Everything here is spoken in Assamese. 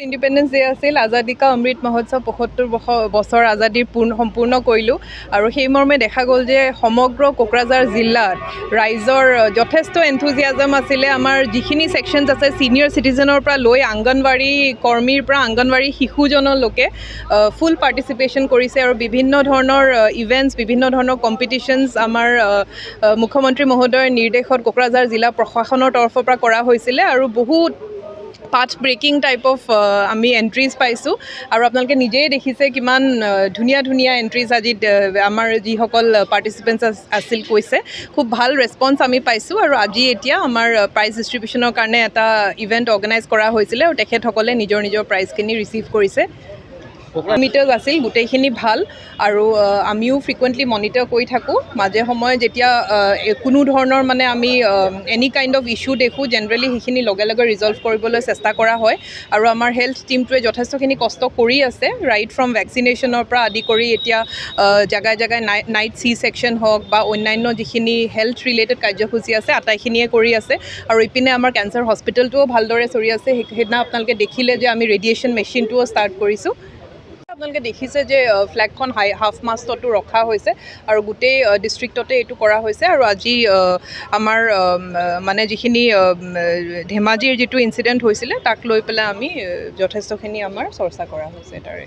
ইণ্ডিপেণ্ডেন্স ডে আছিল আজাদী কা অমৃত মহোৎসৱ ৭৫ বছৰ আজাদীৰ সম্পূৰ্ণ কৰিলোঁ আৰু সেই মৰ্মে দেখা গ'ল যে সমগ্ৰ কোকৰাঝাৰ জিলাত ৰাইজৰ যথেষ্ট এনথুজিয়াজম আছিলে। আমাৰ যিখিনি ছেকশ্যনছ আছে ছিনিয়ৰ চিটিজেনৰ পৰা লৈ আংগনবাড়ী কৰ্মীৰ পৰা আংগনবাড়ী শিশুজনলৈকে ফুল পাৰ্টিচিপেশ্যন কৰিছে আৰু বিভিন্ন ধৰণৰ ইভেণ্টছ বিভিন্ন ধৰণৰ কম্পিটিশ্যনছ আমাৰ মুখ্যমন্ত্ৰী মহোদয়ৰ নিৰ্দেশত কোকৰাঝাৰ জিলা প্ৰশাসনৰ তৰফৰ পৰা কৰা হৈছিলে আৰু বহুত পাথ ব্ৰেকিং টাইপ অফ আমি এণ্ট্ৰিজ পাইছোঁ আৰু আপোনালোকে নিজেই দেখিছে কিমান ধুনীয়া ধুনীয়া এণ্ট্ৰিজ আজি আমাৰ যিসকল পাৰ্টিচিপেণ্টছ আছিল কৈছে খুব ভাল ৰেছপন্স আমি পাইছোঁ আৰু আজি এতিয়া আমাৰ প্ৰাইজ ডিষ্ট্ৰিবিউশ্যনৰ কাৰণে এটা ইভেণ্ট অৰ্গেনাইজ কৰা হৈছিলে আৰু তেখেতসকলে নিজৰ নিজৰ প্ৰাইজখিনি ৰিচিভ কৰিছে। মিটাৰ্ছ আছিল গোটেইখিনি ভাল আৰু আমিও ফ্ৰিকুৱেণ্টলি মনিটৰ কৰি থাকোঁ। মাজে সময়ে যেতিয়া কোনো ধৰণৰ মানে আমি এনি কাইণ্ড অফ ইছ্যু দেখোঁ জেনেৰেলি সেইখিনি লগে লগে ৰিজল্ভ কৰিবলৈ চেষ্টা কৰা হয় আৰু আমাৰ হেল্থ টীমটোৱে যথেষ্টখিনি কষ্ট কৰি আছে ৰাইট ফ্ৰম ভেকচিনেশ্যনৰ পৰা আদি কৰি এতিয়া জেগাই জেগাই নাইট চি ছেকশ্যন হওক বা অন্যান্য যিখিনি হেল্থ ৰিলেটেড কাৰ্যসূচী আছে আটাইখিনিয়ে কৰি আছে আৰু ইপিনে আমাৰ কেঞ্চাৰ হস্পিটেলটোও ভালদৰে চলি আছে। সেইদিনা আপোনালোকে দেখিলে যে আমি ৰেডিয়েশ্যন মেচিনটোও ষ্টাৰ্ট কৰিছোঁ। আপোনালোকে দেখিছে যে ফ্লেগখন হাফ মাষ্টতো ৰখা হৈছে আৰু গোটেই ডিষ্ট্ৰিক্টতে এইটো কৰা হৈছে আৰু আজি আমাৰ মানে যিখিনি ধেমাজিৰ যিটো ইনচিডেণ্ট হৈছিলে তাক লৈ পেলাই আমি যথেষ্টখিনি আমাৰ চৰ্চা কৰা হৈছে তাৰে।